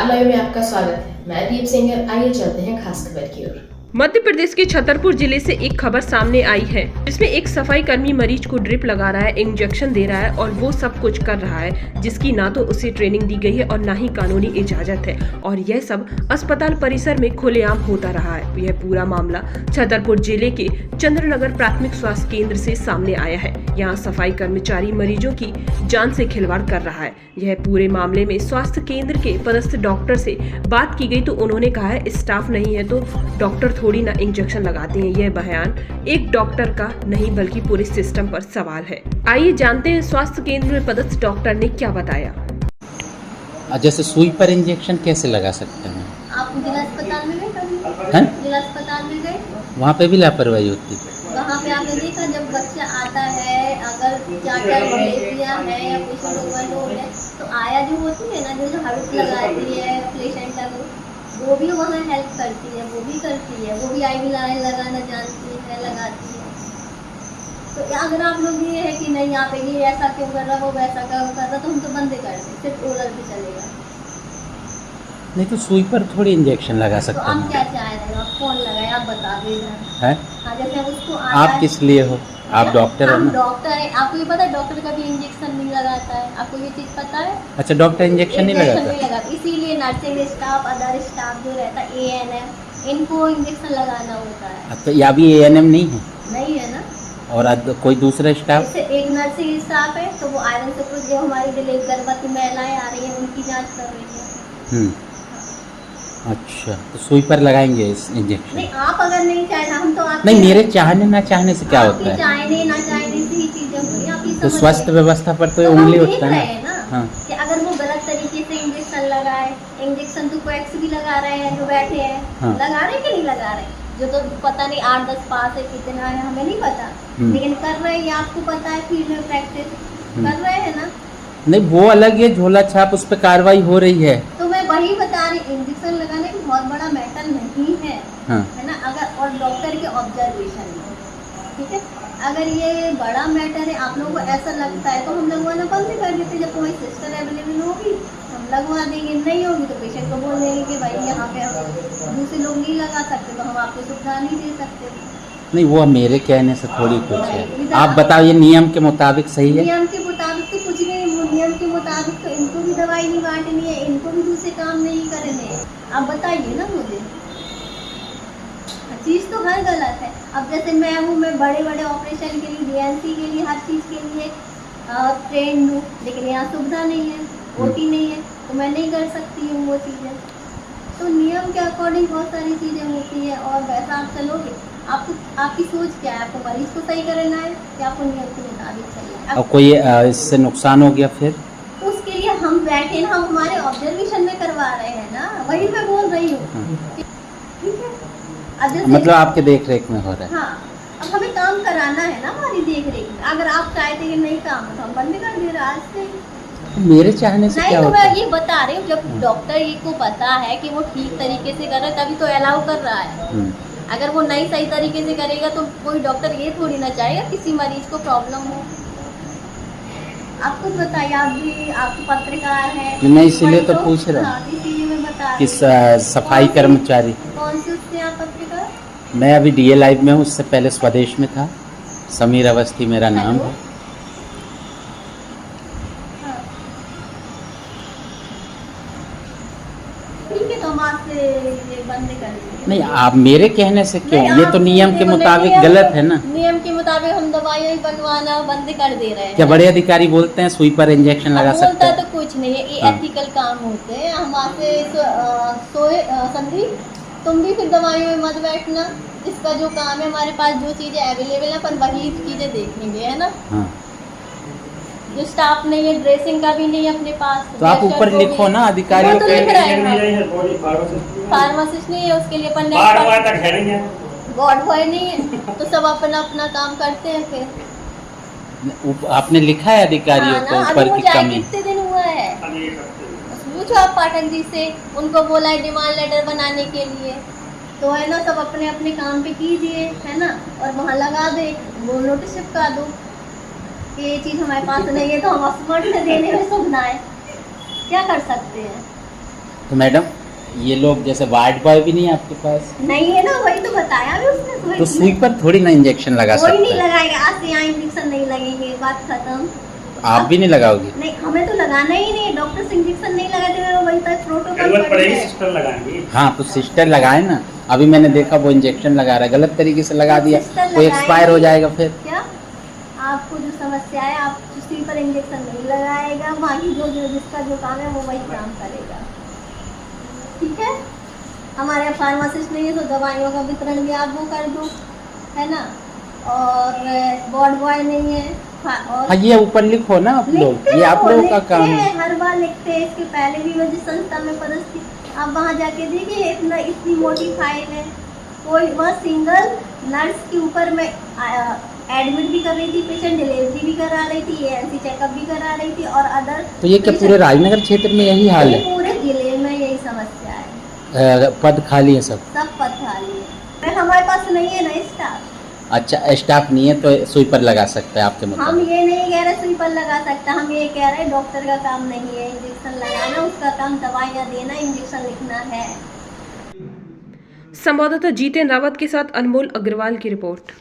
Star live में आपका स्वागत है। मैं दीप सिंगर। आइए चलते हैं खास खबर की ओर। मध्य प्रदेश के छतरपुर जिले से एक खबर सामने आई है, जिसमें एक सफाई कर्मी मरीज को ड्रिप लगा रहा है, इंजेक्शन दे रहा है और वो सब कुछ कर रहा है जिसकी ना तो उसे ट्रेनिंग दी गई है और ना ही कानूनी इजाजत है। और यह सब अस्पताल परिसर में खुलेआम होता रहा है। यह पूरा मामला छतरपुर जिले के चंद्रनगर प्राथमिक स्वास्थ्य केंद्र से सामने आया है। यहाँ सफाई कर्मचारी मरीजों की जान से खिलवाड़ कर रहा है। यह पूरे मामले में स्वास्थ्य केंद्र के पदस्थ डॉक्टर से बात की गई तो उन्होंने कहा है, स्टाफ नहीं है तो डॉक्टर थोड़ी ना इंजेक्शन लगाते हैं। यह बयान एक डॉक्टर का नहीं बल्कि पूरे सिस्टम पर सवाल है। आइए जानते हैं स्वास्थ्य केंद्र में पदस्थ डॉक्टर ने क्या बताया। जैसे सुई पर इंजेक्शन कैसे लगा सकते हैं? आप जिला अस्पताल में गए? हैं? जिला अस्पताल में गए? वहाँ पे भी लापरवाही होती है। वहाँ पे आपने देखा जब बच्चा आता है, अगर चाचा मलेरिया है या कुछ ओवरलोड है तो आया जो होती है ना, जो हड़प लगाती है पेशेंट को, वो भी वहाँ हेल्प करती है, वो भी करती है, वो भी IV लाइन लगाना जानती है, लगाती है। तो अगर आप लोग ये है कि नहीं यहाँ पे ये ऐसा क्यों कर रहा, वो वैसा क्यों कर रहा, तो हम तो बंद कर दें, सिर्फ ओरल भी चलेगा। नहीं तो सुई पर थोड़ी इंजेक्शन लगा सकते तो हम हैं। क्या चाह रहे हैं? आप फोन लगाए, आप बता दीजिए। हैं? हाँ, जैसे अब उसको आप किस लिए हो? आप डॉक्टर हो हम ना? डॉक्टर है। आपको ये पता है डॉक्टर का भी इंजेक्शन नहीं लगाता है? आपको ये चीज़ पता है? अच्छा, डॉक्टर इंजेक्शन नहीं लगाता? इसीलिए नर्सिंग स्टाफ, अदर स्टाफ जो रहता है, ANM, इनको इंजेक्शन लगाना होता है। अब तो या भी ANM नहीं है? नहीं है ना। और कोई दूसरा स्टाफ? जैसे एक नर्सिंग स्टाफ है तो वो आयरन से कुछ जो हमारी गर्भवती महिलाएं आ रही हैं उनकी जाँच कर रही है। अच्छा, तो सुई पर लगाएंगे इस इंजेक्शन? नहीं, आप अगर नहीं चाहे, हम तो आप नहीं, मेरे चाहने ना चाहने से क्या होता है? चाहने ना चाहने से ही चीजें होती हैं। आप ये तो समझ स्वास्थ्य व्यवस्था पर तो हम उंगली देख उठता रहे है हैं ना। हाँ। कि अगर वो गलत तरीके से इंजेक्शन लगाए, इंजेक्शन तो कोएक्स भी लगा रहे हैं जो बैठे हैं, हाँ। लगा रहे हैं कि नहीं लगा रहे? जो तो पता नहीं 8-10 पास है, कितना है हमें नहीं पता, लेकिन कर रहे हैं, ये आपको पता है, फील्ड में प्रैक्टिस कर रहे हैं ना। नहीं, वो अलग है, झोला छाप उस पर कार्रवाई हो रही है। तो मैं वही बता रही, इंजेक्शन लगाने की बहुत बड़ा मैटर नहीं है, हाँ। है ना। अगर और डॉक्टर के ऑब्जर्वेशन में, ठीक है, अगर ये बड़ा मैटर है, आप लोगों को ऐसा लगता है तो हम लगवाना बंद कर देते। जब कोई सिस्टर अवेलेबल होगी हम लगवा देंगे, नहीं होगी तो पेशेंट को बोल देंगे कि भाई यहाँ पे हम दूसरे लोग नहीं लगा सकते तो हम आपको सुविधा नहीं दे सकते। नहीं, वो मेरे कहने से थोड़ी कुछ है। आप बताओ, ये नियम के मुताबिक सही है? नियम के मुताबिक तो कुछ नहीं, वो नियम के मुताबिक तो इनको भी दवाई नहीं बांटनी है, इनको भी दूसरे काम नहीं करने हैं। आप बताइए ना मुझे, चीज़ तो हर गलत है। अब जैसे मैं हूँ, मैं बड़े बड़े ऑपरेशन के लिए, DNC के लिए, हर चीज़ के लिए ट्रेंड हूँ, लेकिन यहाँ सुविधा नहीं है, OT नहीं है, तो मैं नहीं कर सकती हूँ वो चीज़ें। तो नियम के अकॉर्डिंग बहुत सारी चीज़ें होती है और वैसा आप चलोगे। आपको, आपकी सोच क्या है? आपको मरीज को सही करना है या आपको नियम के मुताबिक चलना है? और कोई इससे नुकसान हो गया फिर? उसके लिए हम बैठे ना, हम हमारे ऑब्जर्वेशन में करवा रहे हैं ना, वही मैं बोल रही हूँ। ठीक है, अब जैसे मतलब आपके देख रेख में हो रहा है? हाँ, अब हमें काम कराना है ना हमारी देख रेख में। अगर आप चाहते कि नहीं काम है तो हम बंद कर दे रहे आज से। मेरे चाहने से नहीं, क्या तो होता मैं है? ये बता रही हूँ, जब डॉक्टर ये को पता है कि वो ठीक तरीके से कर रहा है तभी तो अलाउ कर रहा है। अगर वो नहीं सही तरीके से करेगा तो कोई डॉक्टर ये थोड़ी ना चाहेगा किसी मरीज को प्रॉब्लम हो। आप कुछ बताइए, आप भी, आप पत्रकार हैं। मैं इसीलिए तो पूछ रहा हूँ। हाँ, इसीलिए मैं बता कि रही हूँ। सफाई कर्मचारी। कौन से उससे आप पत्रकार? मैं अभी DA लाइव में हूँ, उससे पहले स्वदेश में था। समीर अवस्थी मेरा नाम है। हाँ। ठीक है, तो हम आपसे ये बंद कर देंगे। नहीं, आप मेरे कहने से क्यों? ये तो नियम के मुताबिक गलत है ना। नियम के मुताबिक हम दवाइयाँ बनवाना बंद कर दे रहे हैं। क्या बड़े अधिकारी बोलते हैं सुई पर इंजेक्शन लगा सकते बोलता हैं? तो कुछ नहीं है, ये हाँ। एथिकल काम होते हैं। हम आपसे संदीप, तुम भी फिर दवाइयों में मत बैठना। इसका जो काम है, हमारे पास जो चीज़ें अवेलेबल है अपन वही चीज़ें देखेंगे, है ना। हाँ। जो स्टाफ नहीं है, ड्रेसिंग का भी नहीं है अपने पास, तो आप ऊपर लिखो ना अधिकारियों तो के। लिख रहे हैं, फार्मासिस्ट नहीं है, उसके लिए अपन गॉड बॉय नहीं है, तो सब अपना अपना काम करते हैं। फिर आपने लिखा है अधिकारियों को ऊपर की कमी? कितने दिन हुआ है? पूछो आप पाठक जी से, उनको बोला है डिमांड लेटर बनाने के लिए, तो है ना, सब अपने अपने काम पे कीजिए, है ना, और वहाँ लगा दे, वो नोटिस चिपका दो कि ये चीज़ हमारे पास नहीं है, तो हम असमर्थ से देने में सुविधा है, क्या कर सकते हैं। तो मैडम ये लोग जैसे वार्ड बॉय भी नहीं है आपके पास? नहीं है ना, वही तो बताया भी उसने। तो सुई पर थोड़ी ना इंजेक्शन लगा कोई नहीं सकता है? लगाएगा, आज से यहाँ इंजेक्शन नहीं लगेंगे, बात खत्म। आप भी नहीं लगाओगी? नहीं, हमें तो लगाना ही नहीं, डॉक्टर से इंजेक्शन नहीं लगाते, वही तक प्रोटोकॉल पड़ेगी, सिस्टर लगाएंगे। हाँ तो सिस्टर लगाए ना, अभी मैंने देखा वो इंजेक्शन लगा रहा है, गलत तरीके से लगा दिया सिस्टर तो एक्सपायर हो जाएगा फिर। क्या आपको जो समस्या है, आप उसी पर इंजेक्शन नहीं लगाएगा, बाकी जो जिसका जो काम है वो वही काम करेगा, ठीक है। हमारे यहाँ फार्मासिस्ट नहीं है तो दवाइयों का वितरण भी आप वो कर दो, है ना। और वार्ड बॉय नहीं है, और हाँ ये ऊपर लिखो ना आप लोग, ये आप लोगों का काम है। हर बार लिखते हैं, इसके पहले भी मैं जिस संस्था में पदस्थ थी, आप वहाँ जाके देखिए, इतनी मोटी फाइल है, कोई वह सिंगल नर्स के ऊपर मैं एडमिट भी कर रही थी, पेशेंट डिलीवरी भी करा रही थी, ANC चेकअप भी करा रही थी, और अदर। तो ये क्या पूरे राजनगर क्षेत्र में यही हाल है? पूरे जिले में यही समस्या है, पद खाली है सब पद खाली है। हमारे पास नहीं है ना स्टाफ। अच्छा स्टाफ नहीं है तो सुई पर लगा सकते हैं आपके हम मतलब? ये नहीं कह रहे सुई पर लगा सकता, हम ये कह रहे हैं डॉक्टर का काम नहीं है इंजेक्शन लगाना, उसका काम दवाइयाँ देना, इंजेक्शन लिखना है। संवाददाता जीतेन रावत के साथ अनमोल अग्रवाल की रिपोर्ट।